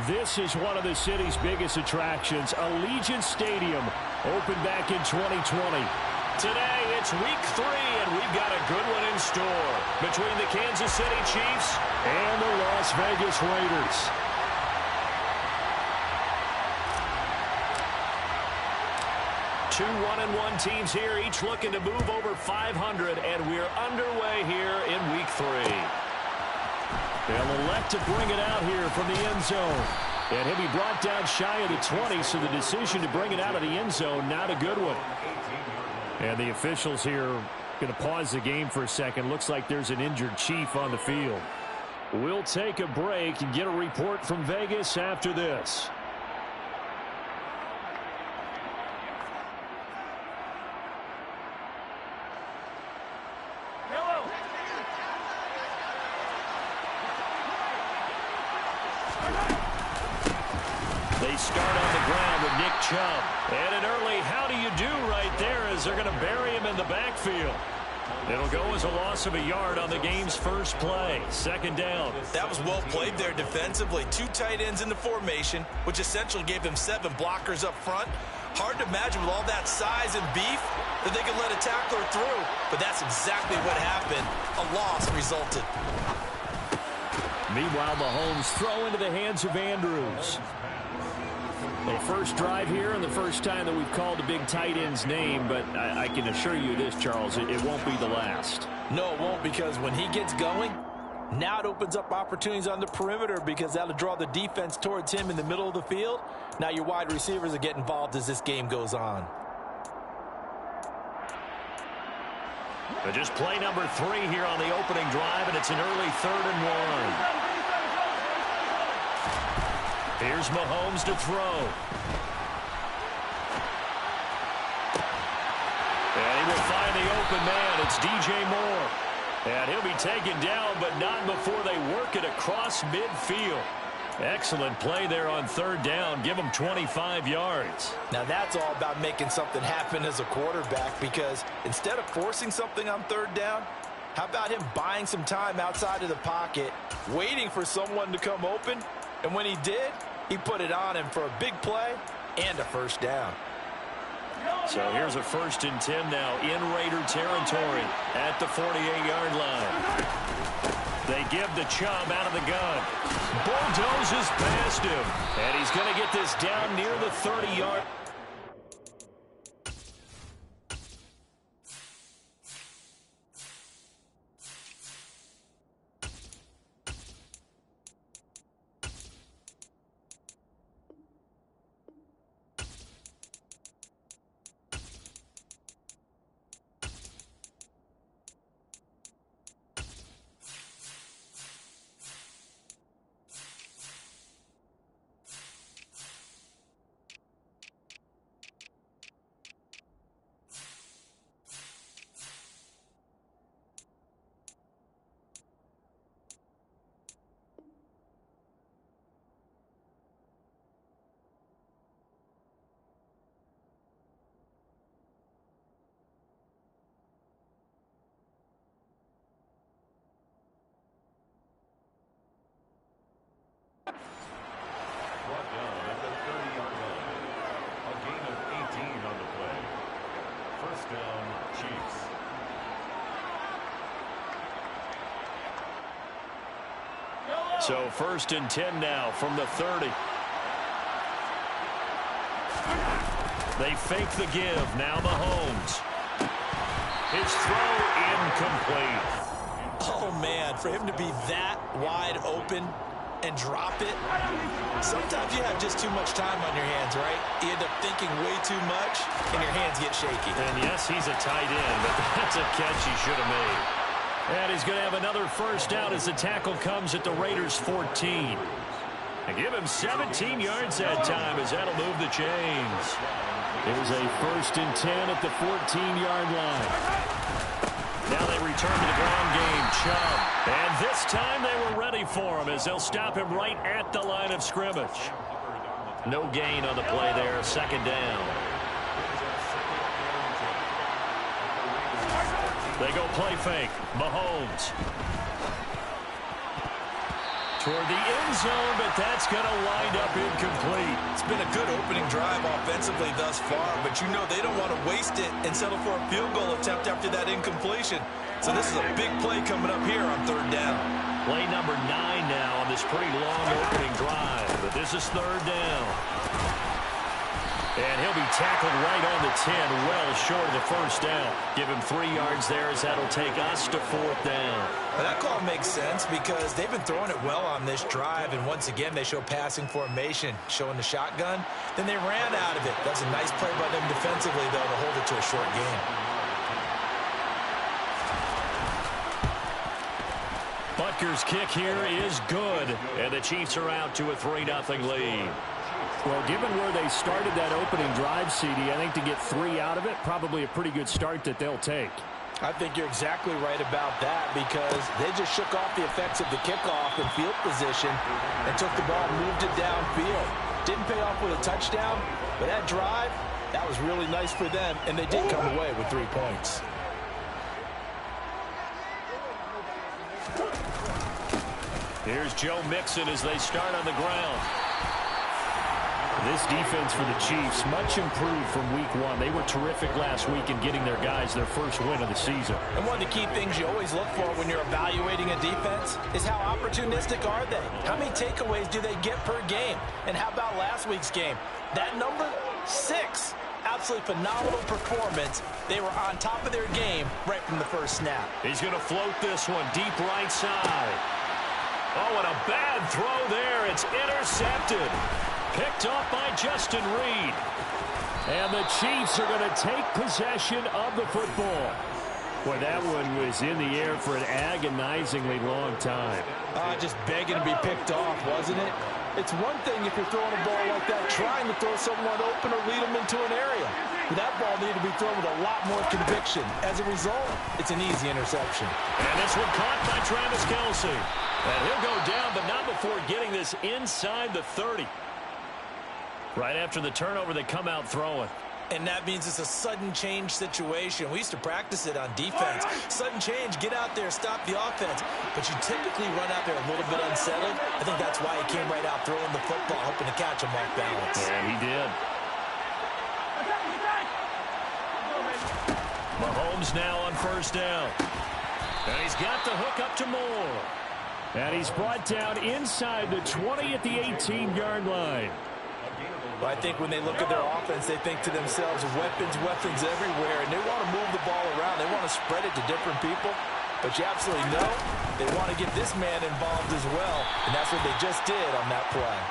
This is one of the city's biggest attractions, Allegiant Stadium, opened back in 2020. Today, it's week 3, and we've got a good one in store between the Kansas City Chiefs and the Las Vegas Raiders. Two 1-1 teams here, each looking to move over 500, and we're underway here in week 3. They'll elect to bring it out here from the end zone. And he'll be brought down shy of the 20, so the decision to bring it out of the end zone, not a good one. And the officials here going to pause the game for a second. Looks like there's an injured Chief on the field. We'll take a break and get a report from Vegas after this. They start on the ground with Nick Chubb. And an early how do you do right there as they're going to bury him in the backfield. It'll go as a loss of a yard on the game's first play. Second down. That was well played there defensively. 2 tight ends in the formation, which essentially gave them 7 blockers up front. Hard to imagine with all that size and beef that they could let a tackler through. But that's exactly what happened. A loss resulted. Meanwhile, Mahomes throw into the hands of Andrews. The first drive here and the first time that we've called the big tight end's name, but I can assure you this, Charles, it won't be the last. No, it won't, because when he gets going, now it opens up opportunities on the perimeter because that'll draw the defense towards him in the middle of the field. Now your wide receivers will get involved as this game goes on. But just play number 3 here on the opening drive, and it's an early 3rd and 1. Here's Mahomes to throw. And he will find the open man. It's DJ Moore. And he'll be taken down, but not before they work it across midfield. Excellent play there on 3rd down. Give him 25 yards. Now that's all about making something happen as a quarterback, because instead of forcing something on 3rd down, how about him buying some time outside of the pocket, waiting for someone to come open, and when he did, he put it on him for a big play and a first down. So here's a 1st and 10 now in Raider territory at the 48-yard line. They give the Chubb out of the gun. Bulldozes past him. And he's going to get this down near the 30-yard. So 1st and 10 now from the 30. They fake the give. Now Mahomes. His throw incomplete. Oh, man, for him to be that wide open and drop it. Sometimes you have just too much time on your hands, right? You end up thinking way too much, and your hands get shaky. And yes, he's a tight end, but that's a catch he should have made. And he's going to have another first down as the tackle comes at the Raiders' 14. And give him 17 yards that time as that'll move the chains. Here's a 1st and 10 at the 14-yard line. Now they return to the ground game. Chubb. And this time they were ready for him as they'll stop him right at the line of scrimmage. No gain on the play there. 2nd down. They go play fake. Mahomes. Toward the end zone, but that's going to wind up incomplete. It's been a good opening drive offensively thus far, but you know they don't want to waste it and settle for a field goal attempt after that incompletion. So this is a big play coming up here on third down. Play number 9 now on this pretty long opening drive, but this is third down. And he'll be tackled right on the 10, well short of the first down. Give him 3 yards there as that'll take us to fourth down. Well, that call makes sense because they've been throwing it well on this drive, and once again they show passing formation, showing the shotgun. Then they ran out of it. That's a nice play by them defensively, though, to hold it to a short game. Butker's kick here is good, and the Chiefs are out to a 3-0 lead. Well, given where they started that opening drive, CD, I think to get 3 out of it, probably a pretty good start that they'll take. I think you're exactly right about that because they just shook off the effects of the kickoff and field position and took the ball and moved it downfield. Didn't pay off with a touchdown, but that drive, that was really nice for them, and they did come away with 3 points. Here's Joe Mixon as they start on the ground. This defense for the Chiefs, much improved from week 1. They were terrific last week in getting their guys their first win of the season. And one of the key things you always look for when you're evaluating a defense is how opportunistic are they? How many takeaways do they get per game? And how about last week's game? That number, 6. Absolutely phenomenal performance. They were on top of their game right from the first snap. He's going to float this one deep right side. Oh, and a bad throw there. It's intercepted. Picked off by Justin Reed. And the Chiefs are going to take possession of the football. Boy, that one was in the air for an agonizingly long time. Just begging to be picked off, wasn't it? It's one thing if you're throwing a ball like that, trying to throw someone open or lead them into an area. But that ball needed to be thrown with a lot more conviction. As a result, it's an easy interception. And this one caught by Travis Kelce. And he'll go down, but not before getting this inside the 30. Right after the turnover, they come out throwing. And that means it's a sudden change situation. We used to practice it on defense. Sudden change, get out there, stop the offense. But you typically run out there a little bit unsettled. I think that's why he came right out throwing the football, hoping to catch him off balance. Yeah, he did. Mahomes now on first down. And he's got the hook up to Moore. And he's brought down inside the 20 at the 18-yard line. Well, I think when they look at their offense, they think to themselves, weapons everywhere, and they want to move the ball around. They want to spread it to different people. But you absolutely know they want to get this man involved as well, and that's what they just did on that play.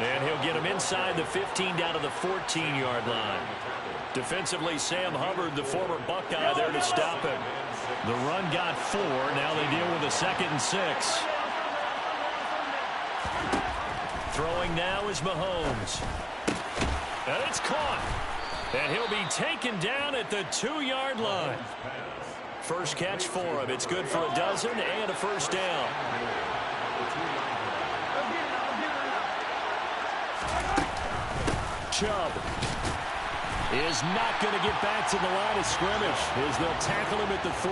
And he'll get him inside the 15 down to the 14-yard line. Defensively, Sam Hubbard, the former Buckeye, there to stop him. The run got 4. Now they deal with a 2nd and 6. Throwing now is Mahomes. And it's caught. And he'll be taken down at the 2-yard line. First catch for him. It's good for a dozen and a first down. Chubb is not going to get back to the line of scrimmage as they'll tackle him at the 3.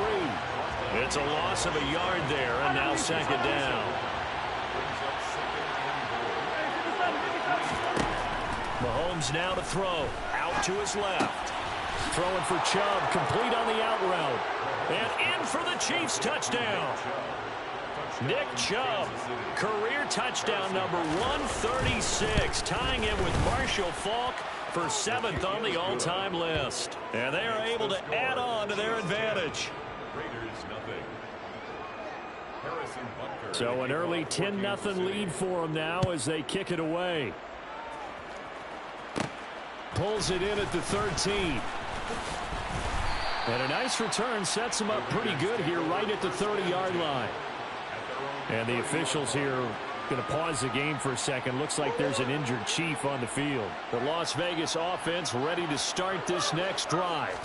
It's a loss of a yard there, and now 2nd down. Mahomes now to throw. Out to his left. Throwing for Chubb. Complete on the out route. And in for the Chiefs touchdown. Nick Chubb, career touchdown number 136, tying him with Marshall Faulk for 7th on the all-time list. And they are able to add on to their advantage. So an early 10-0 lead for them now as they kick it away. Pulls it in at the 13. And a nice return sets them up pretty good here right at the 30-yard line. And the officials here going to pause the game for a second. Looks like there's an injured Chief on the field. The Las Vegas offense ready to start this next drive.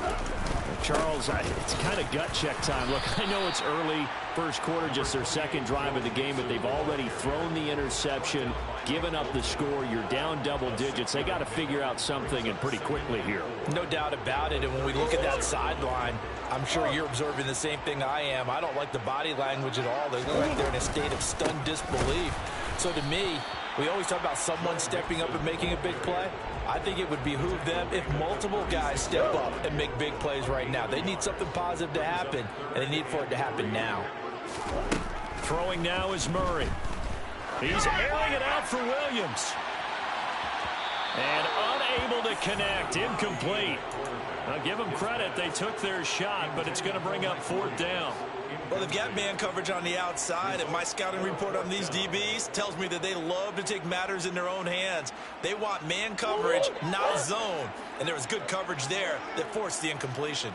Charles, it's kind of gut check time. Look, I know it's early, first quarter, just their second drive of the game, but they've already thrown the interception, given up the score. You're down double digits. They got to figure out something, and pretty quickly here. No doubt about it, and when we look at that sideline, I'm sure you're observing the same thing I am. I don't like the body language at all. They look like they're in a state of stunned disbelief. So to me, we always talk about someone stepping up and making a big play. I think it would behoove them if multiple guys step up and make big plays right now. They need something positive to happen, and they need for it to happen now. Throwing now is Murray. He's airing it out for Williams. And unable to connect. Incomplete. Now give them credit. They took their shot, but it's going to bring up fourth down. Well, they've got man coverage on the outside, and my scouting report on these DBs tells me that they love to take matters in their own hands. They want man coverage, not zone. And there was good coverage there that forced the incompletion.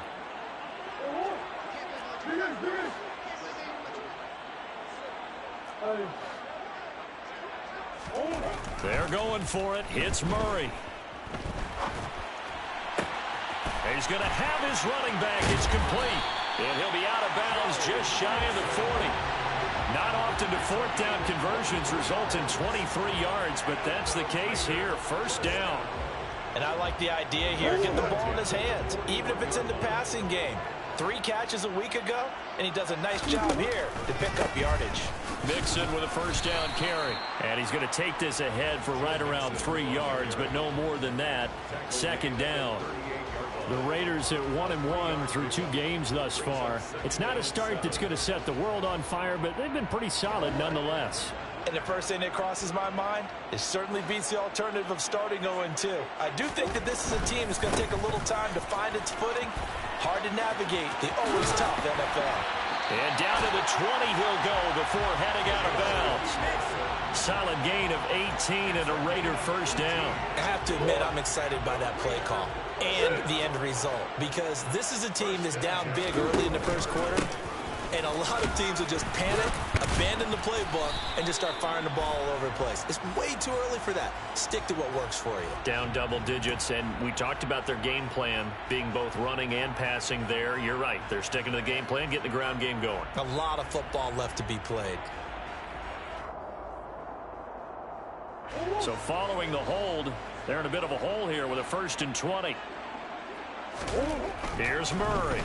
They're going for it. Hits Murray. He's going to have his running back. It's complete. And he'll be out of bounds just shy of the 40. Not often do fourth down conversions result in 23 yards, but that's the case here. First down. And I like the idea here. Get the ball in his hands, even if it's in the passing game. 3 catches a week ago, and he does a nice job here to pick up yardage. Mixon with a first down carry. And he's going to take this ahead for right around 3 yards, but no more than that. Second down. The Raiders at 1-1 through 2 games thus far. It's not a start that's going to set the world on fire, but they've been pretty solid nonetheless. And the first thing that crosses my mind, it certainly beats the alternative of starting 0-2. I do think that this is a team that's going to take a little time to find its footing. Hard to navigate the always tough NFL. And down to the 20 he'll go before heading out of bounds. Solid gain of 18 and a Raider first down. I have to admit I'm excited by that play call and the end result, because this is a team that's down big early in the first quarter, and a lot of teams will just panic, abandon the playbook, and just start firing the ball all over the place. It's way too early for that. Stick to what works for you. Down double digits, and we talked about their game plan being both running and passing there. You're right. They're sticking to the game plan, getting the ground game going. A lot of football left to be played. So following the hold, they're in a bit of a hole here with a 1st and 20. Here's Murray.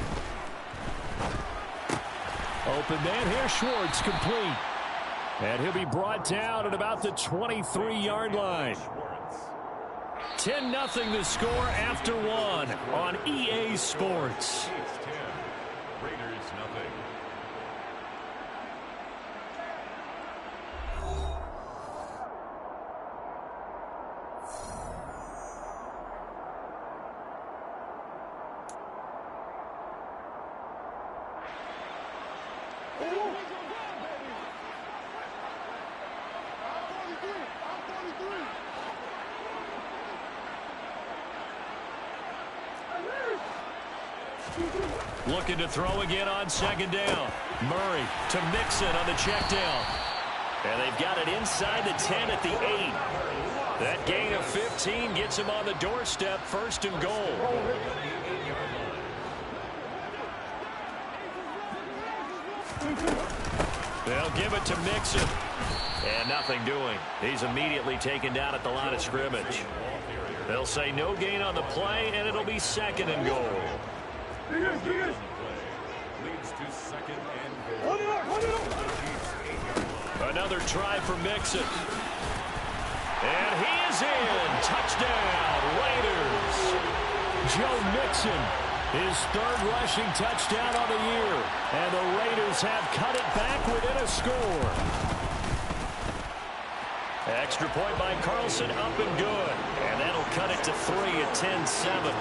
Open man here, Schwartz, complete. And he'll be brought down at about the 23-yard line. 10-0 the score after 1 on EA Sports. Raiders nothing. Looking to throw again on second down. Murray to Mixon on the check down. And they've got it inside the 10 at the 8. That gain of 15 gets him on the doorstep, 1st and goal. They'll give it to Mixon. And nothing doing. He's immediately taken down at the line of scrimmage. They'll say no gain on the play, and it'll be 2nd and goal. Leads to 2nd and goal. Another try for Mixon. And he is in. Touchdown, Raiders. Joe Mixon, his 3rd rushing touchdown on the year. And the Raiders have cut it back within a score. Extra point by Carlson, up and good. And that'll cut it to 3 at 10-7.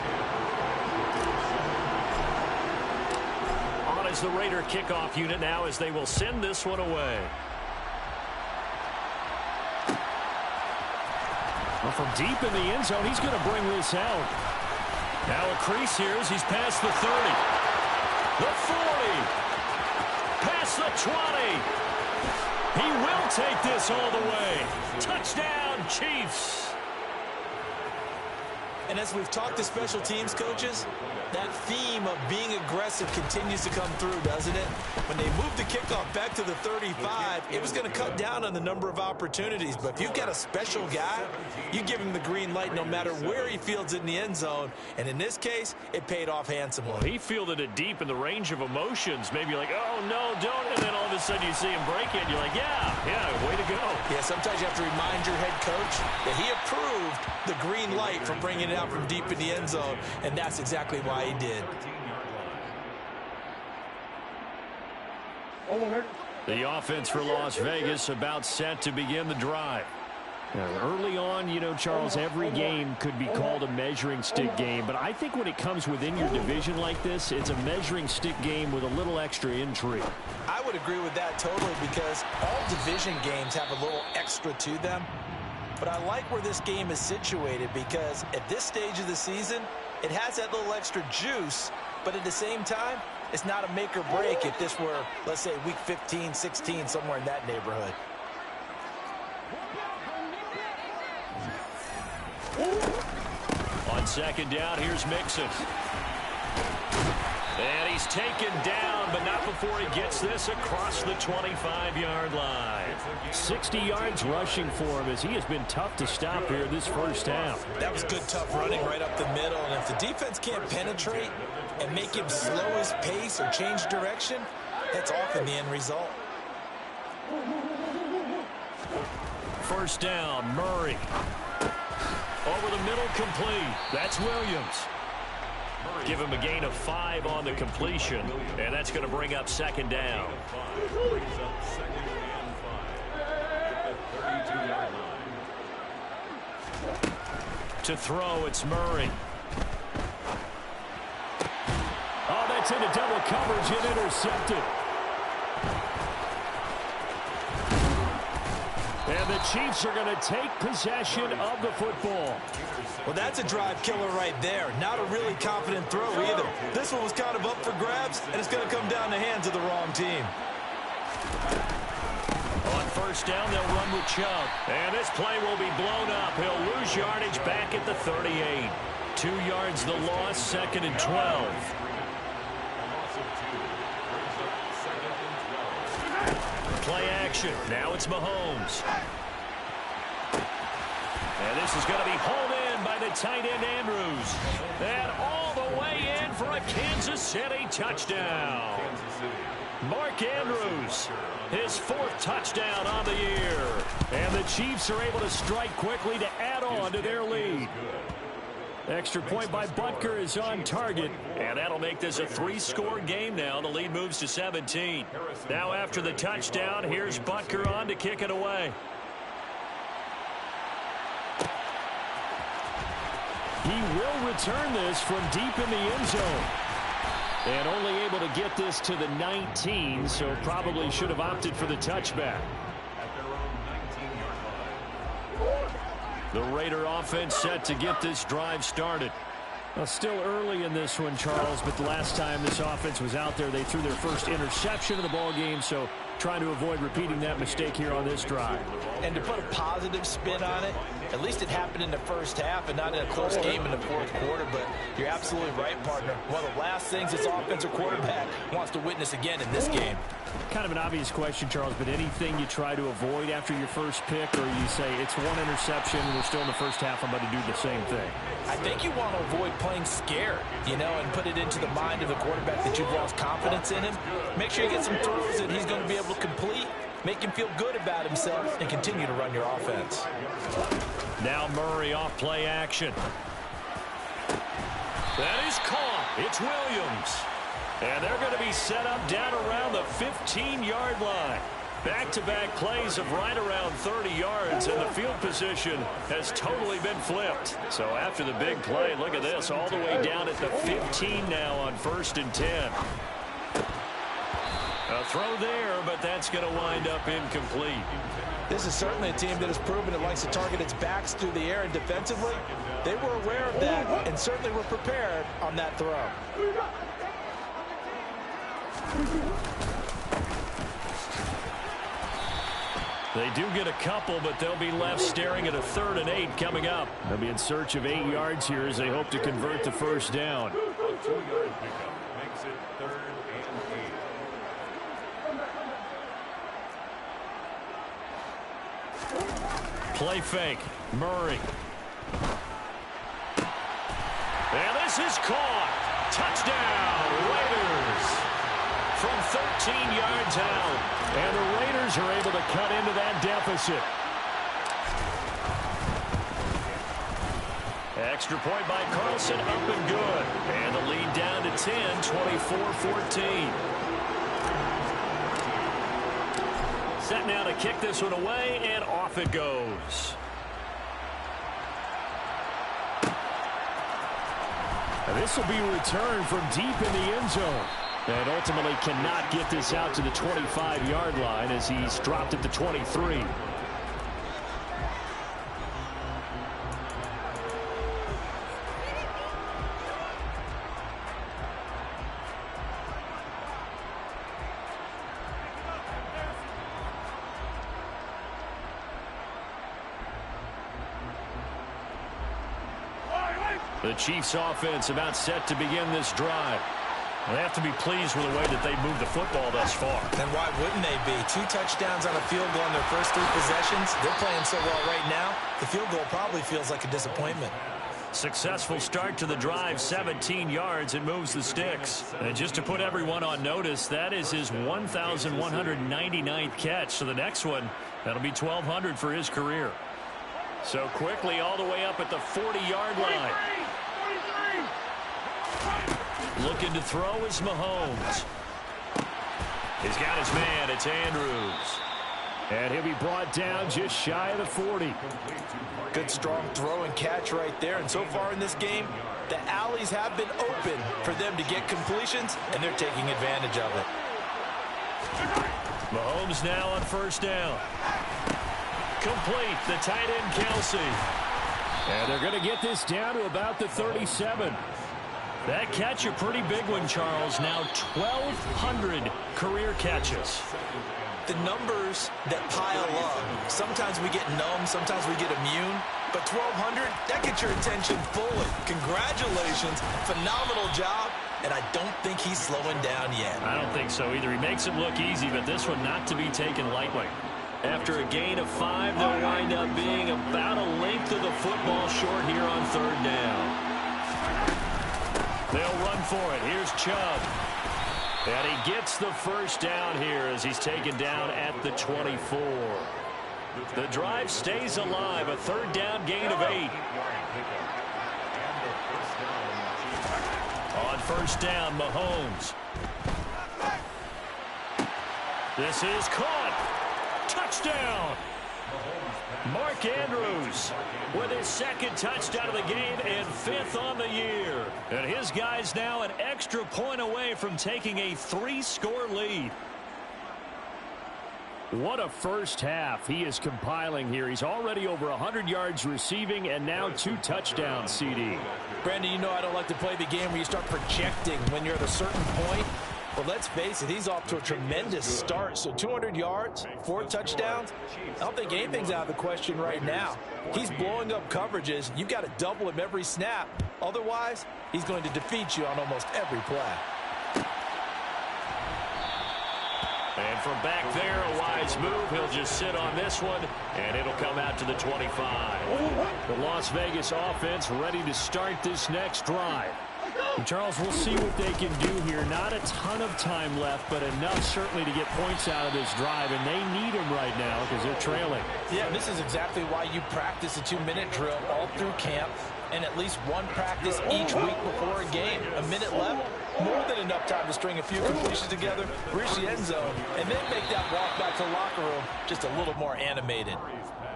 On is the Raider kickoff unit now as they will send this one away. Well, from deep in the end zone, he's going to bring this out. Now a crease here as he's past the 30. The 40. Past the 20. He will take this all the way. Touchdown, Chiefs. And as we've talked to special teams coaches, that theme of being aggressive continues to come through, doesn't it? When they moved the kickoff back to the 35, it was going to cut down on the number of opportunities. But if you've got a special guy, you give him the green light no matter where he fields it in the end zone. And in this case, it paid off handsomely. Well, he fielded it deep in the range of emotions. Maybe like, oh, no, don't. And then all of a sudden you see him break it. And you're like, yeah, way to go. Yeah, sometimes you have to remind your head coach that he approved the green light for bringing it out from deep in the end zone. And that's exactly why he did. The offense for Las Vegas about set to begin the drive. Early on, you know, Charles, every game could be called a measuring stick game. But I think when it comes within your division like this, it's a measuring stick game with a little extra intrigue. I would agree with that totally because all division games have a little extra to them. But I like where this game is situated because at this stage of the season, it has that little extra juice, but at the same time, it's not a make or break if this were, let's say, week 15, 16, somewhere in that neighborhood. On second down, here's Mixon. And he's taken down, but not before he gets this across the 25-yard line. 60 yards rushing for him as he has been tough to stop here this first half. That was good, tough running right up the middle. And if the defense can't penetrate and make him slow his pace or change direction, that's often the end result. First down, Murray. Over the middle, complete. That's Williams. Give him a gain of 5 on the completion, and that's going to bring up second down. To throw, it's Murray. Oh, that's into double coverage and intercepted. And the Chiefs are going to take possession of the football. Well, that's a drive killer right there. Not a really confident throw either. This one was kind of up for grabs, and it's going to come down the hands of the wrong team. On first down, they'll run with Chubb. And this play will be blown up. He'll lose yardage back at the 38. 2 yards the loss, second and 12. Play action. Now it's Mahomes. And this is going to be hauled in by the tight end Andrews. And all the way in for a Kansas City touchdown. Mark Andrews, his 4th touchdown on the year. And the Chiefs are able to strike quickly to add on to their lead. Extra point by Butker is on target. And that'll make this a 3-score game now. The lead moves to 17. Now after the touchdown, here's Butker on to kick it away. He will return this from deep in the end zone. And only able to get this to the 19, so probably should have opted for the touchback. The Raider offense set to get this drive started. Well, still early in this one, Charles, but the last time this offense was out there, they threw their first interception of the ball game, so trying to avoid repeating that mistake here on this drive. And to put a positive spin on it, at least it happened in the first half and not in a close game in the fourth quarter, but you're absolutely right, partner. One of the last things this offensive quarterback wants to witness again in this game. Kind of an obvious question, Charles, but anything you try to avoid after your first pick, or you say it's one interception, we're still in the first half, I'm about to do the same thing? I think you want to avoid playing scared, you know, and put it into the mind of the quarterback that you've lost confidence in him. Make sure you get some throws that he's going to be able to complete, make him feel good about himself, and continue to run your offense. Now Murray off play action. That is caught. It's Williams. And they're going to be set up down around the 15-yard line. Back-to-back plays of right around 30 yards, and the field position has totally been flipped. So after the big play, look at this, all the way down at the 15 now on 1st and 10. A throw there, but that's going to wind up incomplete. This is certainly a team that has proven it likes to target its backs through the air, and defensively, they were aware of that and certainly were prepared on that throw. They do get a couple, but they'll be left staring at a 3rd and 8 coming up. They'll be in search of 8 yards here as they hope to convert the first down. A 2-yard pickup makes it 3rd and 8. Play fake. Murray. And this is caught. Touchdown, Raiders. From 13 yards out. And the Raiders are able to cut into that deficit. Extra point by Carlson, up and good. And the lead down to 10, 24-14. Set now to kick this one away, and off it goes. This will be returned from deep in the end zone. And ultimately cannot get this out to the 25-yard line as he's dropped at the 23. The Chiefs offense about set to begin this drive. They have to be pleased with the way that they moved the football thus far. And why wouldn't they be? 2 touchdowns on a field goal in their first 3 possessions. They're playing so well right now, the field goal probably feels like a disappointment. Successful start to the drive, 17 yards. It moves the sticks. And just to put everyone on notice, that is his 1,199th catch. So the next one, that'll be 1,200 for his career. So quickly all the way up at the 40-yard line. Looking to throw is Mahomes. He's got his man. It's Andrews. And he'll be brought down just shy of the 40. Good strong throw and catch right there. And so far in this game, the alleys have been open for them to get completions, and they're taking advantage of it. Mahomes now on first down. Complete. The tight end, Kelsey. And they're going to get this down to about the 37. That catch a pretty big one, Charles. Now 1,200 career catches. The numbers that pile up, sometimes we get numb, sometimes we get immune, but 1,200, that gets your attention fully. Congratulations, phenomenal job, and I don't think he's slowing down yet. I don't think so either. He makes it look easy, but this one not to be taken lightly. After a gain of 5, they'll wind up being about a length of the football short here on 3rd down. They'll run for it. Here's Chubb. And he gets the first down here as he's taken down at the 24. The drive stays alive. A 3rd down gain of 8. On first down, Mahomes. This is caught. Touchdown. Mark Andrews with his 2nd touchdown of the game and 5th on the year. And his guys now an extra point away from taking a 3-score lead. What a first half he is compiling here. He's already over 100 yards receiving and now 2 touchdowns, CD. Brandon, you know I don't like to play the game where you start projecting when you're at a certain point. But let's face it, he's off to a tremendous start. So 200 yards, 4 touchdowns. I don't think anything's out of the question right now. He's blowing up coverages. You've got to double him every snap. Otherwise, he's going to defeat you on almost every play. And from back there, a wise move. He'll just sit on this one, and it'll come out to the 25. The Las Vegas offense ready to start this next drive. And Charles, we'll see what they can do here. Not a ton of time left, but enough certainly to get points out of this drive, and they need them right now because they're trailing. Yeah, this is exactly why you practice a 2-minute drill all through camp and at least one practice each week before a game. A minute left, more than enough time to string a few completions together, reach the end zone, and then make that walk back to the locker room just a little more animated.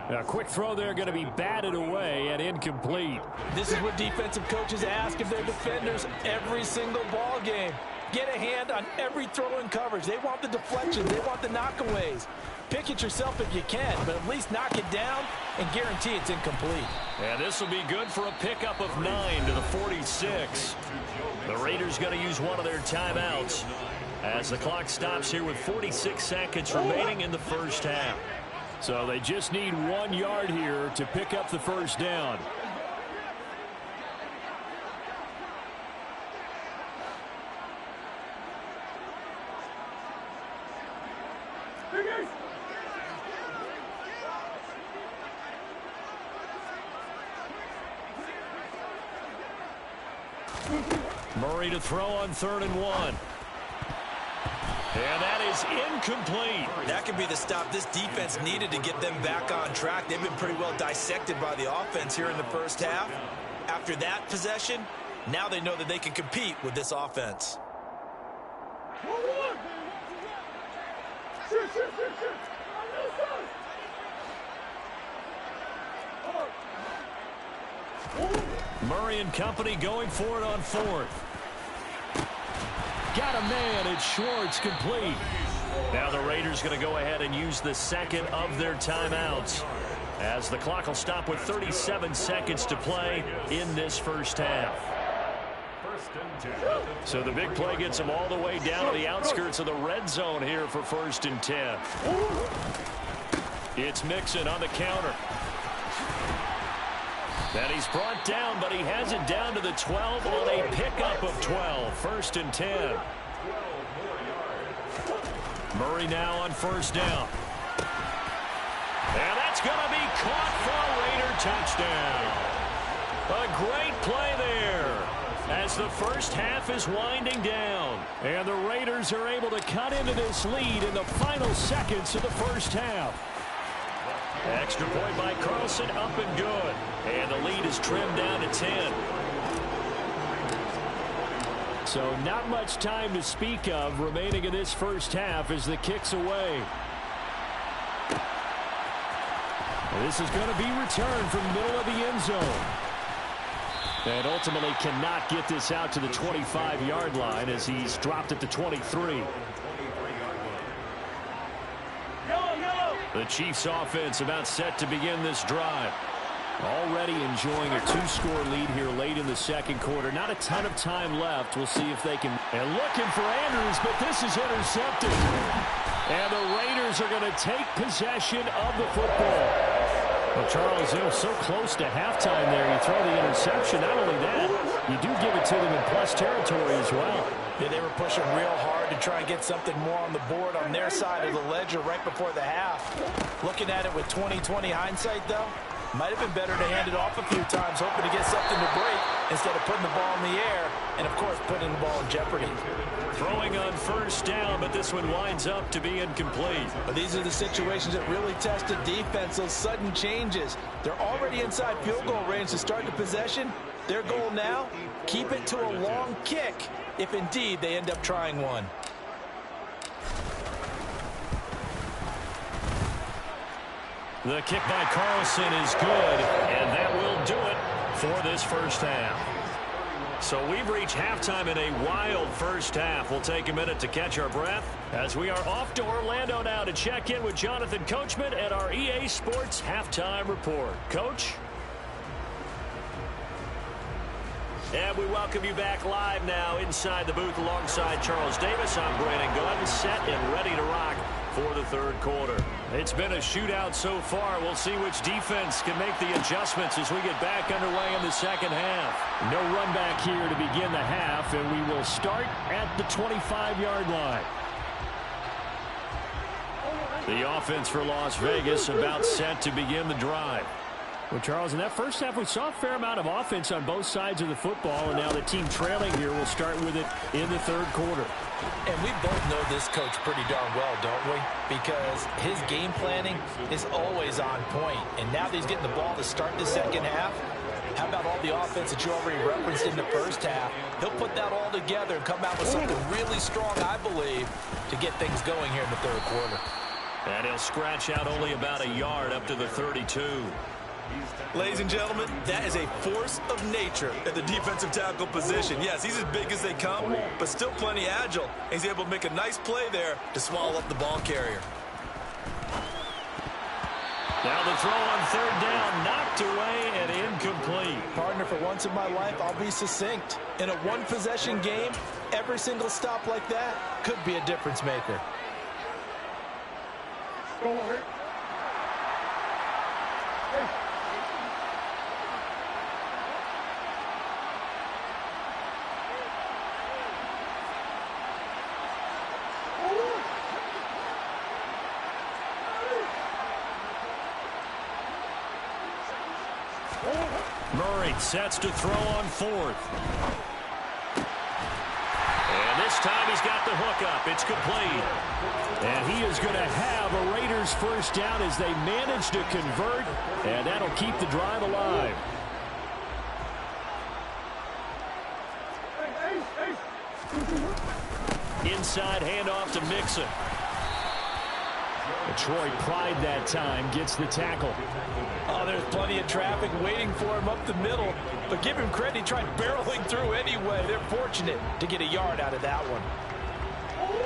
A quick throw there going to be batted away and incomplete. This is what defensive coaches ask of their defenders every single ball game. Get a hand on every throw in coverage. They want the deflections. They want the knockaways. Pick it yourself if you can, but at least knock it down and guarantee it's incomplete. And this will be good for a pickup of 9 to the 46. The Raiders going to use one of their timeouts as the clock stops here with 46 seconds remaining in the first half. So they just need 1 yard here to pick up the first down. Murray to throw on 3rd and 1. And that is incomplete. That could be the stop this defense needed to get them back on track. They've been pretty well dissected by the offense here in the first half. After that possession, now they know that they can compete with this offense. Murray and company going for it on 4th. Got a man. It's Schwartz, complete. Now the Raiders going to go ahead and use the second of their timeouts, as the clock will stop with 37 seconds to play in this first half. So the big play gets them all the way down to the outskirts of the red zone here for 1st and 10. It's Mixon on the counter. And he's brought down, but he has it down to the 12 on a pickup of 12. 1st and 10. Murray now on 1st down. And that's going to be caught for a Raider touchdown. A great play there as the first half is winding down. And the Raiders are able to cut into this lead in the final seconds of the first half. Extra point by Carlson, up and good. And the lead is trimmed down to 10. So not much time to speak of remaining in this first half as the kick's away. This is going to be returned from the middle of the end zone. And ultimately cannot get this out to the 25-yard line as he's dropped at the 23. The Chiefs offense about set to begin this drive. Already enjoying a 2-score lead here late in the second quarter. Not a ton of time left. We'll see if they can. And looking for Andrews, but this is intercepted. And the Raiders are going to take possession of the football. Well, Charles, they were so close to halftime there. You throw the interception. Not only that, you do give it to them in plus territory as well. Yeah, they were pushing real hard to try and get something more on the board on their side of the ledger right before the half. Looking at it with 20/20 hindsight, though, might have been better to hand it off a few times, hoping to get something to break instead of putting the ball in the air and, of course, putting the ball in jeopardy. Throwing on 1st down, but this one winds up to be incomplete. But these are the situations that really test the defense, those sudden changes. They're already inside field goal range to start the possession. Their goal now, keep it to a long kick if indeed they end up trying one. The kick by Carlson is good, and that will do it for this first half. So we've reached halftime in a wild first half. We'll take a minute to catch our breath as we are off to Orlando now to check in with Jonathan Coachman at our EA Sports Halftime Report. Coach? And we welcome you back live now inside the booth alongside Charles Davis. I'm Brandon Gunn, set and ready to rock for the third quarter. It's been a shootout so far. We'll see which defense can make the adjustments as we get back underway in the second half. No run back here to begin the half, and we will start at the 25-yard line. The offense for Las Vegas about set to begin the drive. Well, Charles, in that first half, we saw a fair amount of offense on both sides of the football, and now the team trailing here will start with it in the third quarter. And we both know this coach pretty darn well, don't we? Because his game planning is always on point. And now that he's getting the ball to start the second half, how about all the offense that you already referenced in the first half? He'll put that all together and come out with something really strong, I believe, to get things going here in the third quarter. And he'll scratch out only about a yard up to the 32. Ladies and gentlemen, that is a force of nature at the defensive tackle position. Yes, he's as big as they come, but still plenty agile. He's able to make a nice play there to swallow up the ball carrier. Now the throw on 3rd down, knocked away and incomplete. Partner, for once in my life, I'll be succinct. In a one-possession game, every single stop like that could be a difference maker. Murray sets to throw on fourth. And this time he's got the hook up. It's complete. And he is going to have a Raiders first down as they manage to convert, and that'll keep the drive alive. Inside handoff to Mixon. Detroit pride that time, gets the tackle. Oh, there's plenty of traffic waiting for him up the middle. But give him credit, he tried barreling through anyway. They're fortunate to get a yard out of that one.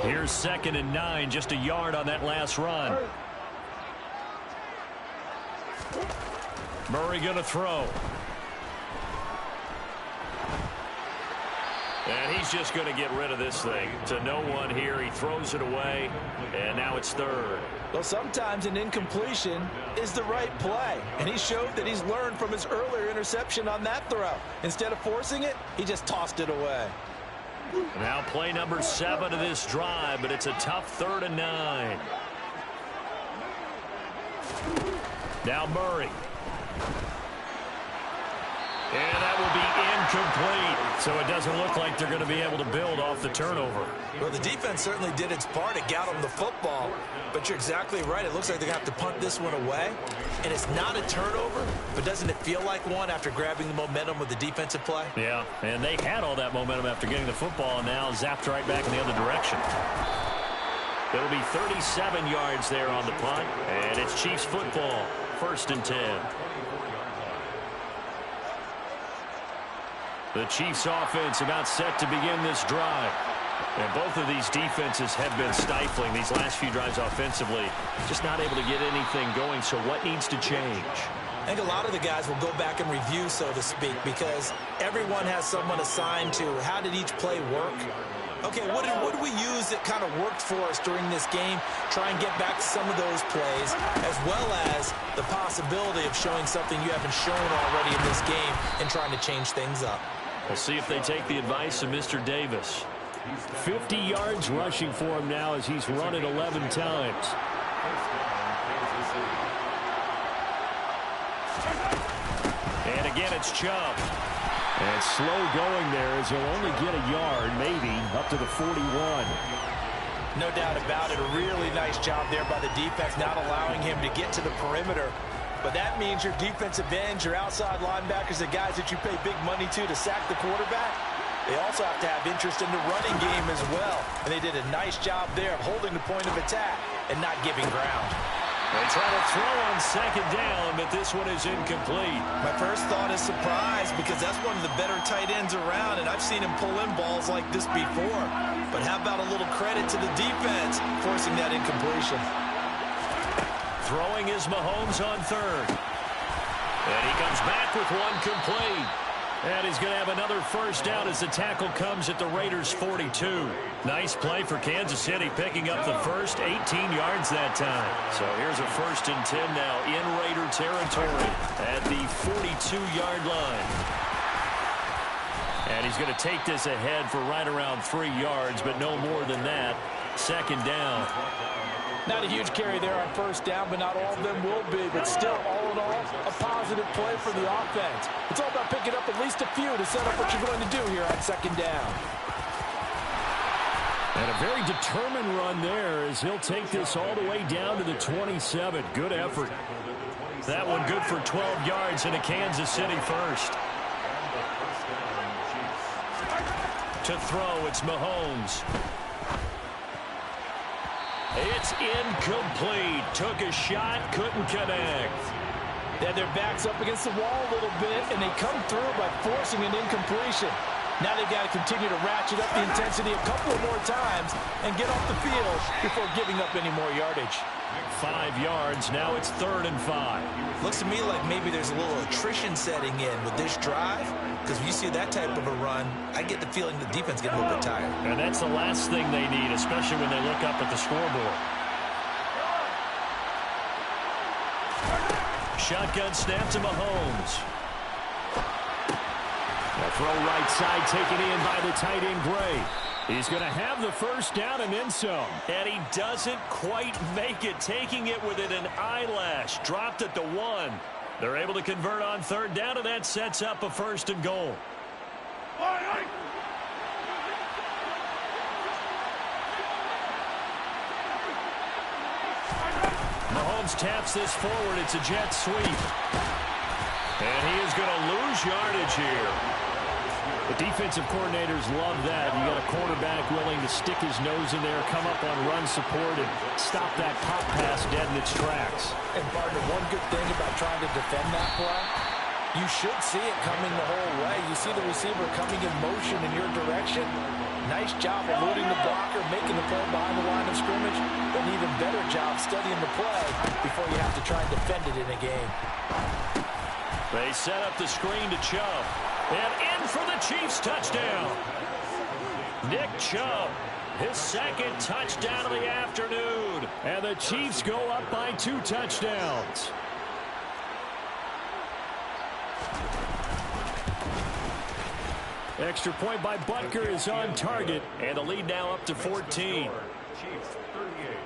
Here's 2nd and 9, just a yard on that last run. Murray going to throw. And he's just going to get rid of this thing. To no one here. He throws it away. And now it's 3rd. Well, sometimes an incompletion is the right play. And he showed that he's learned from his earlier interception on that throw. Instead of forcing it, he just tossed it away. Now play number 7 of this drive, but it's a tough 3rd and 9. Now Murray. And that will be incomplete. So it doesn't look like they're going to be able to build off the turnover. Well, the defense certainly did its part. It got them the football. But you're exactly right. It looks like they're going to have to punt this one away. And it's not a turnover, but doesn't it feel like one after grabbing the momentum with the defensive play? Yeah, and they had all that momentum after getting the football, and now zapped right back in the other direction. It'll be 37 yards there on the punt, and it's Chiefs football, 1st and 10. The Chiefs offense about set to begin this drive. And both of these defenses have been stifling these last few drives offensively. Just not able to get anything going, so what needs to change? I think a lot of the guys will go back and review, so to speak, because everyone has someone assigned to how did each play work. Okay, what did we use that kind of worked for us during this game? Try and get back to some of those plays, as well as the possibility of showing something you haven't shown already in this game and trying to change things up. We'll see if they take the advice of Mr. Davis. 50 yards rushing for him now as he's run it 11 times. And again, it's Chubb. And slow going there as he'll only get a yard, maybe, up to the 41. No doubt about it. A really nice job there by the defense, not allowing him to get to the perimeter. But that means your defensive ends, your outside linebackers, the guys that you pay big money to sack the quarterback, they also have to have interest in the running game as well. And they did a nice job there of holding the point of attack and not giving ground. They try to throw on 2nd down, but this one is incomplete. My first thought is surprise, because that's one of the better tight ends around, and I've seen him pull in balls like this before. But how about a little credit to the defense forcing that incompletion? Throwing is Mahomes on 3rd. And he comes back with one complete. And he's going to have another first down as the tackle comes at the Raiders' 42. Nice play for Kansas City, picking up the first 18 yards that time. So here's a 1st and 10 now in Raider territory at the 42-yard line. And he's going to take this ahead for right around 3 yards, but no more than that. 2nd down. Not a huge carry there on 1st down, but not all of them will be. But still, all in all, a positive play for the offense. It's all about picking up at least a few to set up what you're going to do here on 2nd down. And a very determined run there as he'll take this all the way down to the 27. Good effort. That one good for 12 yards in a Kansas City first. To throw, it's Mahomes. It's incomplete. Took a shot, couldn't connect. They had their backs up against the wall a little bit, and they come through by forcing an incompletion. Now they've got to continue to ratchet up the intensity a couple of more times and get off the field before giving up any more yardage. 5 yards. Now it's 3rd and 5. Looks to me like maybe there's a little attrition setting in with this drive, because when you see that type of a run, I get the feeling the defense gets a little bit tired. And that's the last thing they need, especially when they look up at the scoreboard. Shotgun snap to Mahomes. A throw right side taken in by the tight end Gray. He's going to have the first down and then some. And he doesn't quite make it, taking it within an eyelash. Dropped at the 1. They're able to convert on third down, and that sets up a 1st and goal. Mahomes taps this forward. It's a jet sweep. And he is going to lose yardage here. The defensive coordinators love that. You got a quarterback willing to stick his nose in there, come up on run support, and stop that pop pass dead in its tracks. And, partner, one good thing about trying to defend that play, you should see it coming the whole way. You see the receiver coming in motion in your direction. Nice job eluding the blocker, making the play behind the line of scrimmage. But an even better job studying the play before you have to try and defend it in a game. They set up the screen to Chubb. And in for the Chiefs touchdown. Nick Chubb, his 2nd touchdown of the afternoon. And the Chiefs go up by 2 touchdowns. Extra point by Butker is on target. And the lead now up to 14. Chiefs 38,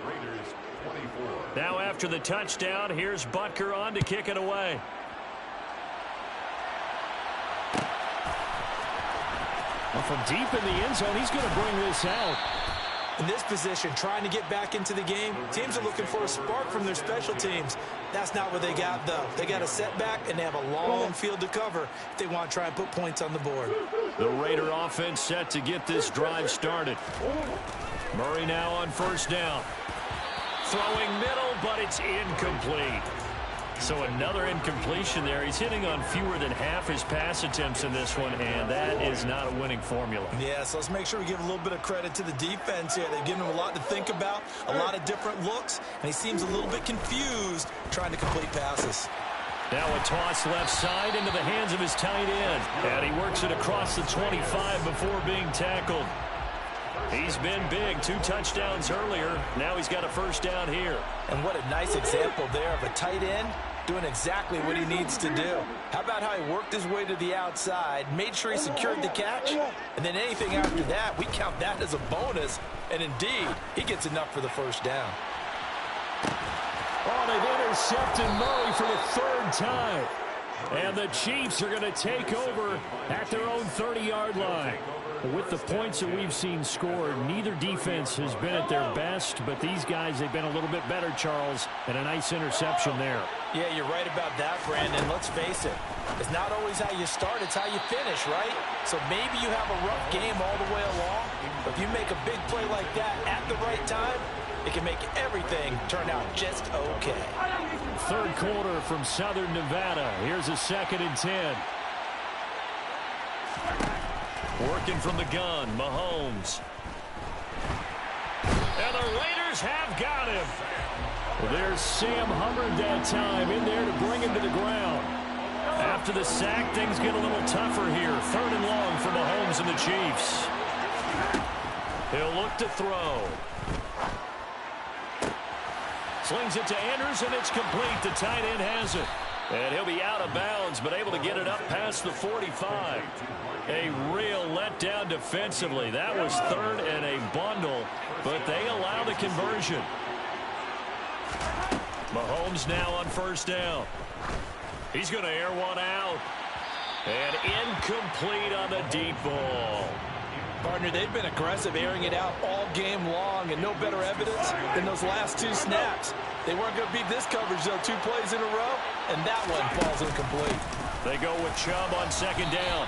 Raiders 24. Now after the touchdown, here's Butker on to kick it away. Well, from deep in the end zone, he's going to bring this out. In this position, trying to get back into the game, teams are looking for a spark from their special teams. That's not what they got, though. They got a setback, and they have a long field to cover if they want to try and put points on the board. The Raider offense set to get this drive started. Murray now on 1st down. Throwing middle, but it's incomplete. So another incompletion there. He's hitting on fewer than half his pass attempts in this one, and that is not a winning formula. Yeah, so let's make sure we give a little bit of credit to the defense here. They've given him a lot to think about, a lot of different looks, and he seems a little bit confused trying to complete passes. Now a toss left side into the hands of his tight end. And he works it across the 25 before being tackled. He's been big. 2 touchdowns earlier. Now he's got a 1st down here. And what a nice example there of a tight end doing exactly what he needs to do. How about how he worked his way to the outside, made sure he secured the catch, and then anything after that, we count that as a bonus. And indeed, he gets enough for the 1st down. Oh, they've intercepted Murray for the 3rd time. And the Chiefs are going to take over at their own 30-yard line. With the points that we've seen scored, neither defense has been at their best, but these guys, they've been a little bit better, Charles, and a nice interception there. Yeah, you're right about that, Brandon. Let's face it. It's not always how you start, it's how you finish, right? So maybe you have a rough game all the way along, but if you make a big play like that at the right time, it can make everything turn out just okay. 3rd quarter from Southern Nevada. Here's a 2nd and 10. Working from the gun, Mahomes. And the Raiders have got him. Well, there's Sam Hubbard that time in there to bring him to the ground. After the sack, things get a little tougher here. 3rd and long for Mahomes and the Chiefs. He'll look to throw. Slings it to Andrews, and it's complete. The tight end has it. And he'll be out of bounds, but able to get it up past the 45. A real letdown defensively. That was 3rd and a bundle, but they allow the conversion. Mahomes now on 1st down. He's going to air one out. And incomplete on the deep ball. Partner, they've been aggressive airing it out all game long, and no better evidence than those last 2 snaps. They weren't going to beat this coverage, though, 2 plays in a row, and that one falls incomplete. They go with Chubb on 2nd down.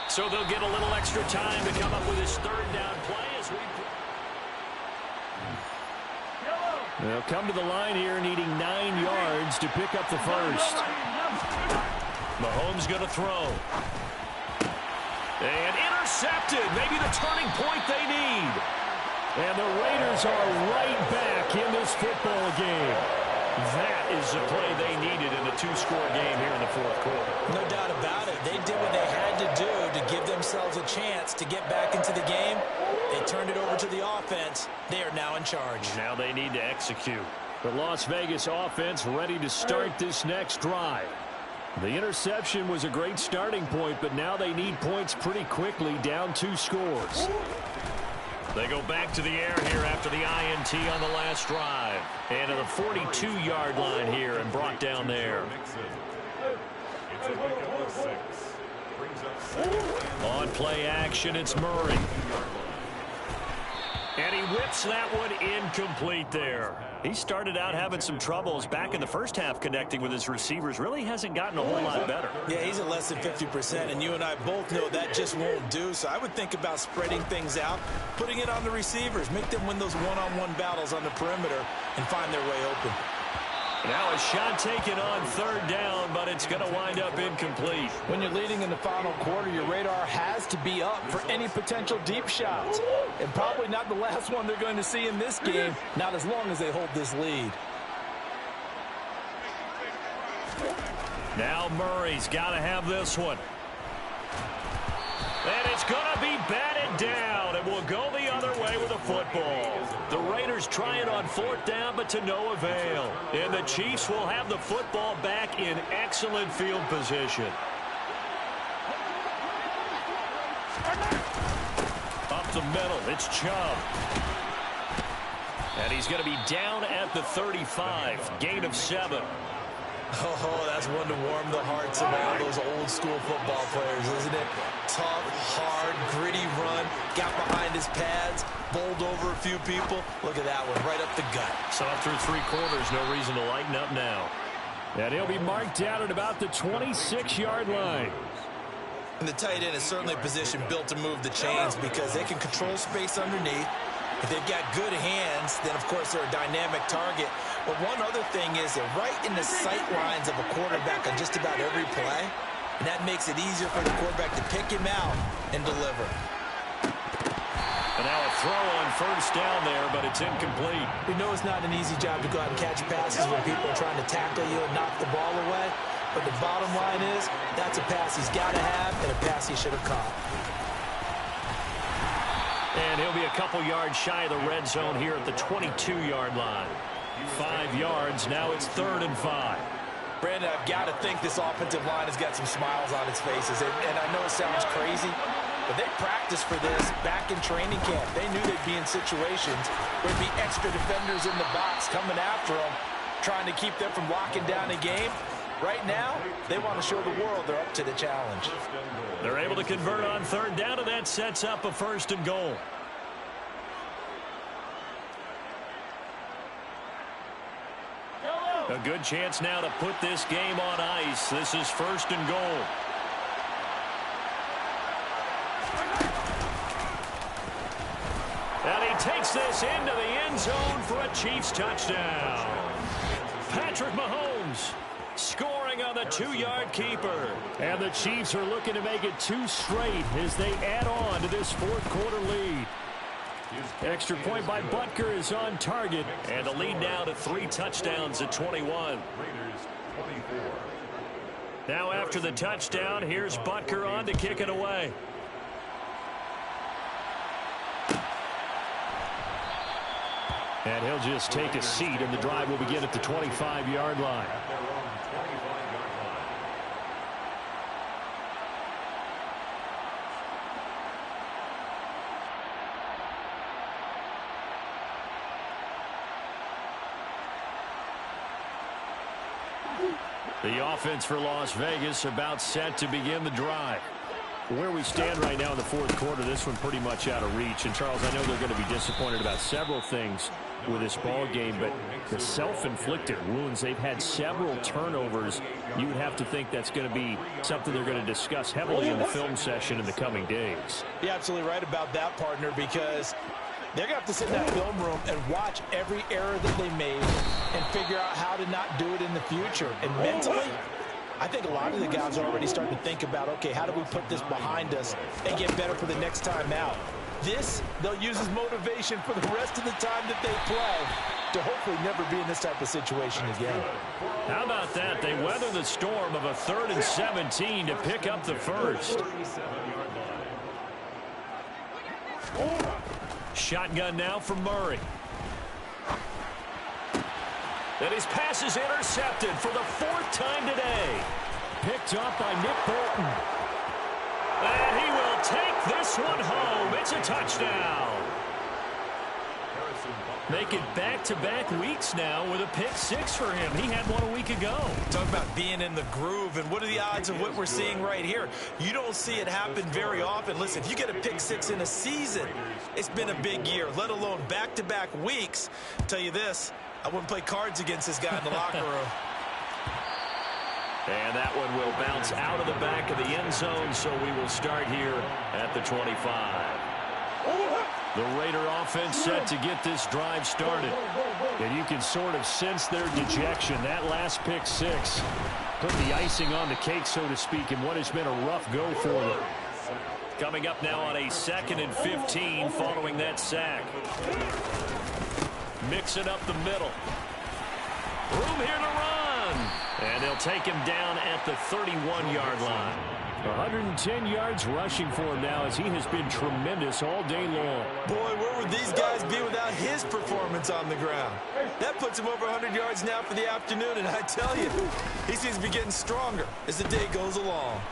So they'll get a little extra time to come up with his 3rd down play as we... They'll come to the line here needing 9 yards to pick up the 1st. Mahomes going to throw. And intercepted. Maybe the turning point they need. And the Raiders are right back in this football game. That is the play they needed in a 2-score game here in the 4th quarter. No doubt about it. They did what they had to do to give themselves a chance to get back into the game. They turned it over to the offense. They are now in charge. Now they need to execute. The Las Vegas offense ready to start this next drive. The interception was a great starting point, but now they need points pretty quickly, down 2 scores. They go back to the air here after the INT on the last drive. And to the 42-yard line here and brought down there. On play action, it's Murray. And he whips that one incomplete there. He started out having some troubles back in the first half connecting with his receivers. Really hasn't gotten a whole lot better. Yeah, he's at less than 50%, and you and I both know that just won't do. So I would think about spreading things out, putting it on the receivers, make them win those one-on-one battles on the perimeter and find their way open. Now a shot taken on third down, but it's going to wind up incomplete. When you're leading in the final quarter, your radar has to be up for any potential deep shots. And probably not the last one they're going to see in this game, not as long as they hold this lead. Now Murray's got to have this one. And it's going to be batted down. It will go the other way with a football. The Raiders try it on fourth down, but to no avail. And the Chiefs will have the football back in excellent field position. Up the middle, it's Chubb. And he's going to be down at the 35. Gain of 7. Oh, that's one to warm the hearts of all those old-school football players, isn't it? Tough, hard, gritty run, got behind his pads, bowled over a few people. Look at that one, right up the gut. So through 3 quarters, no reason to lighten up now. And he'll be marked down at about the 26-yard line. And the tight end is certainly a position built to move the chains because they can control space underneath. If they've got good hands, then, of course, they're a dynamic target. But one other thing is they're right in the sight lines of a quarterback on just about every play. And that makes it easier for the quarterback to pick him out and deliver. And now a throw on first down there, but it's incomplete. We know it's not an easy job to go out and catch passes when people are trying to tackle you and knock the ball away. But the bottom line is that's a pass he's got to have and a pass he should have caught. And he'll be a couple yards shy of the red zone here at the 22-yard line. 5 yards, now it's 3rd and 5. Brandon, I've got to think this offensive line has got some smiles on its faces. And I know it sounds crazy, but they practiced for this back in training camp. They knew they'd be in situations where there'd be extra defenders in the box coming after them, trying to keep them from locking down a game. Right now, they want to show the world they're up to the challenge. They're able to convert on third down, and that sets up a 1st and goal. A good chance now to put this game on ice. This is 1st and goal. And he takes this into the end zone for a Chiefs touchdown. Patrick Mahomes scoring on the 2-yard keeper. And the Chiefs are looking to make it 2 straight as they add on to this 4th quarter lead. Extra point by Butker is on target. And the lead now to 3 touchdowns at 21. Now after the touchdown, here's Butker on to kick it away. And he'll just take a seat, and the drive will begin at the 25-yard line. The offense for Las Vegas about set to begin the drive. Where we stand right now in the 4th quarter, this one pretty much out of reach. And, Charles, I know they're going to be disappointed about several things with this ball game, but the self-inflicted wounds, they've had several turnovers. You would have to think that's going to be something they're going to discuss heavily in the film session in the coming days. You're absolutely right about that, partner, because they're going to have to sit in that film room and watch every error that they made and figure out how to not do it in the future. And mentally, I think a lot of the guys are already starting to think about, okay, how do we put this behind us and get better for the next time out? This, they'll use as motivation for the rest of the time that they play to hopefully never be in this type of situation again. How about that? They weather the storm of a 3rd and 17 to pick up the 1st. Shotgun now for Murray. And his pass is intercepted for the 4th time today. Picked up by Nick Bolton. And he will take this one home. It's a touchdown. Make it back-to-back weeks now with a pick six for him. He had one a week ago. Talk about being in the groove, and what are the odds of what we're seeing right here? You don't see it happen very often. Listen, if you get a pick six in a season, it's been a big year, let alone back-to-back weeks. I'll tell you this, I wouldn't play cards against this guy in the locker room. And that one will bounce out of the back of the end zone, so we will start here at the 25. The Raider offense set to get this drive started. And you can sort of sense their dejection. That last pick six put the icing on the cake, so to speak, in what has been a rough go for them. Coming up now on a 2nd and 15 following that sack. Mixing up the middle. Room here to run. And they'll take him down at the 31-yard line. 110 yards rushing for him now, as he has been tremendous all day long. Boy, where would these guys be without his performance on the ground? That puts him over 100 yards now for the afternoon, and I tell you, he seems to be getting stronger as the day goes along.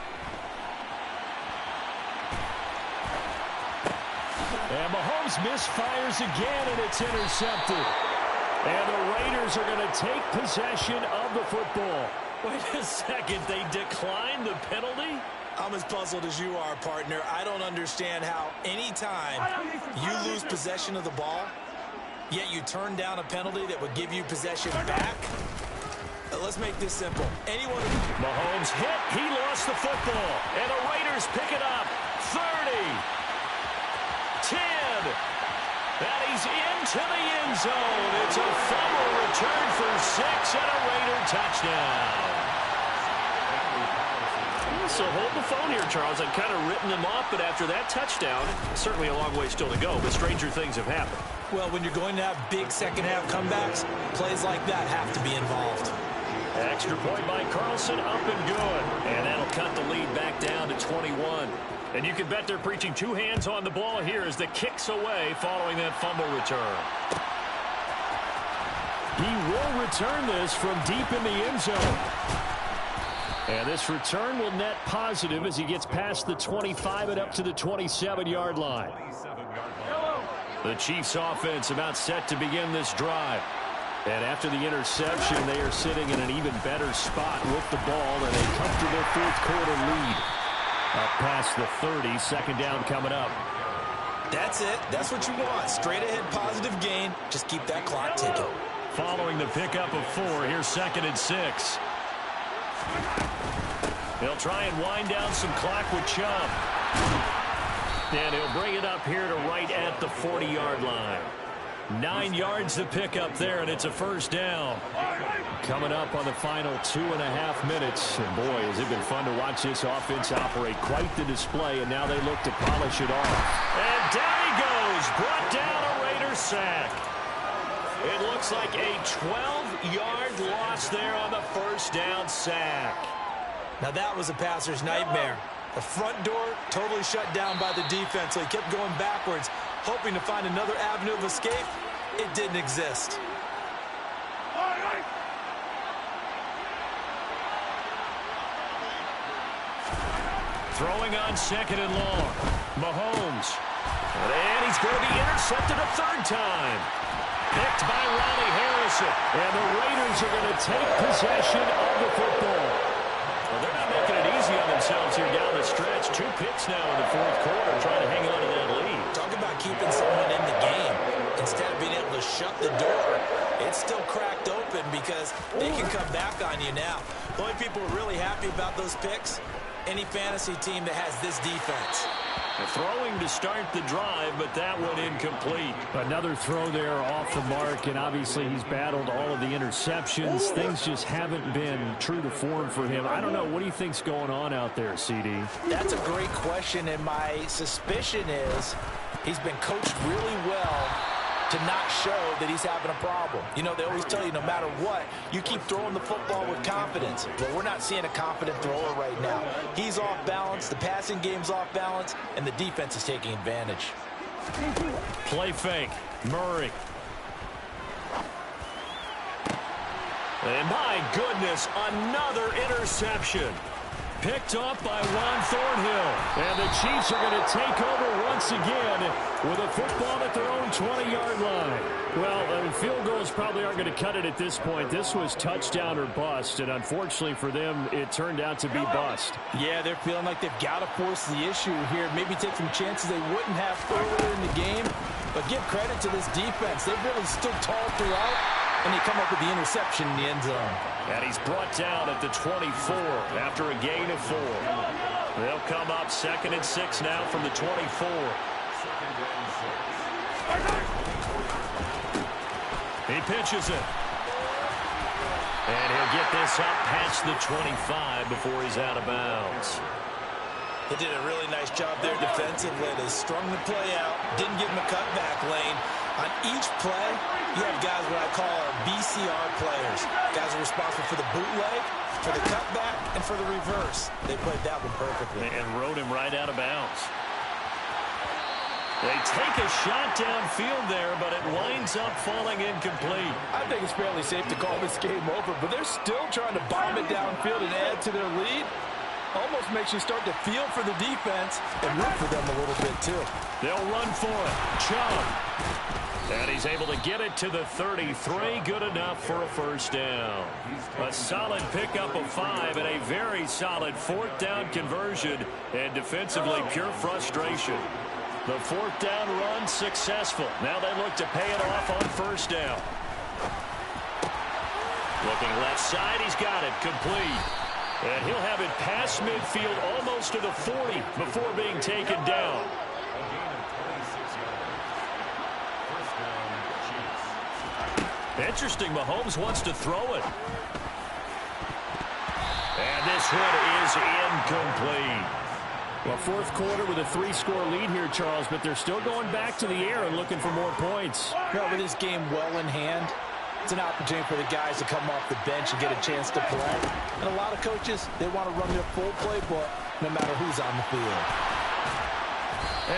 And Mahomes misfires again, and it's intercepted. And the Raiders are going to take possession of the football. Wait a second, they declined the penalty? I'm as puzzled as you are, partner. I don't understand how anytime you lose possession of the ball, yet you turn down a penalty that would give you possession back. Let's make this simple. Anyone... Mahomes hit. He lost the football. And the Raiders pick it up. 30. 10. And he's into the end zone. It's a fumble return for 6 and a Raider touchdown. So hold the phone here, Charles. I've kind of written them off, but after that touchdown, certainly a long way still to go, but stranger things have happened. Well, when you're going to have big second-half comebacks, plays like that have to be involved. Extra point by Carlson, up and good. And that'll cut the lead back down to 21. And you can bet they're preaching two hands on the ball here as the kick's away following that fumble return. He will return this from deep in the end zone. And this return will net positive as he gets past the 25 and up to the 27-yard line. The Chiefs offense about set to begin this drive. And after the interception, they are sitting in an even better spot with the ball and a comfortable fourth-quarter lead. Up past the 30, second down coming up. That's it. That's what you want. Straight ahead positive gain. Just keep that clock ticking. Following the pickup of 4, here's 2nd and 6. They'll try and wind down some clock with Chubb. And he'll bring it up here to right at the 40-yard line. 9 yards to pick up there, and it's a first down. Coming up on the final 2.5 minutes. And boy, has it been fun to watch this offense operate. Quite the display, and now they look to polish it off. And down he goes. Brought down a Raider sack. It looks like a 12-yard loss there on the first down sack. Now that was a passer's nightmare. The front door totally shut down by the defense, so he kept going backwards, hoping to find another avenue of escape. It didn't exist. Throwing on 2nd and long. Mahomes. And he's going to be intercepted a third time. Picked by Ronnie Harrison. And the Raiders are going to take possession of the football. Well, they're not making it easy on themselves here down the stretch. 2 picks now in the fourth quarter, trying to hang on to that lead. Talk about keeping someone in the game. Instead of being able to shut the door, it's still cracked open because they can come back on you now. The only people who are really happy about those picks, any fantasy team that has this defense. Throwing to start the drive, but that one incomplete. Another throw there off the mark, and obviously he's battled all of the interceptions. Things just haven't been true to form for him. I don't know. What do you think's going on out there, CD? That's a great question, and my suspicion is he's been coached really well to not show that he's having a problem. You know, they always tell you no matter what, you keep throwing the football with confidence. Well, we're not seeing a confident thrower right now. He's off balance, the passing game's off balance, and the defense is taking advantage. Play fake. Murray. And my goodness, another interception. picked off by Juan Thornhill. And the Chiefs are going to take over once again with a football at their own 20-yard line. Well, field goals probably aren't going to cut it at this point. This was touchdown or bust, and unfortunately for them, it turned out to be bust. Yeah, they're feeling like they've got to force the issue here. Maybe take some chances they wouldn't have earlier in the game. But give credit to this defense. They've really stood tall throughout, and they come up with the interception in the end zone. And he's brought down at the 24 after a gain of 4. They'll come up 2nd and 6 now from the 24. He pitches it. And he'll get this up past the 25 before he's out of bounds. They did a really nice job there defensively. They strung the play out, didn't give him a cutback lane. On each play, you have guys what I call our BCR players. Guys are responsible for the bootleg, for the cutback, and for the reverse. They played that one perfectly. And rode him right out of bounds. They take a shot downfield there, but it winds up falling incomplete. I think it's fairly safe to call this game over, but they're still trying to bomb it downfield and add to their lead. Almost makes you start to feel for the defense and root for them a little bit, too. They'll run for it. Chubb. And he's able to get it to the 33. Good enough for a first down. A solid pickup of 5 and a very solid 4th down conversion. And defensively, pure frustration. The 4th down run successful. Now they look to pay it off on first down. Looking left side, he's got it. Complete. And he'll have it past midfield almost to the 40 before being taken down. Interesting, Mahomes wants to throw it. And this one is incomplete. Well, 4th quarter with a 3-score lead here, Charles, but they're still going back to the air and looking for more points. Well, with this game well in hand, it's an opportunity for the guys to come off the bench and get a chance to play. And a lot of coaches, they want to run their full playbook no matter who's on the field.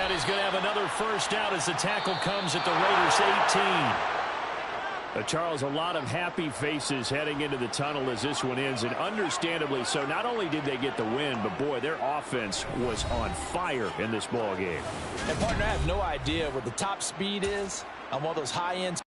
And he's going to have another first down as the tackle comes at the Raiders' 18. Charles, a lot of happy faces heading into the tunnel as this one ends, and understandably so. Not only did they get the win, but, boy, their offense was on fire in this ball game. And, partner, I have no idea what the top speed is on one of those high-end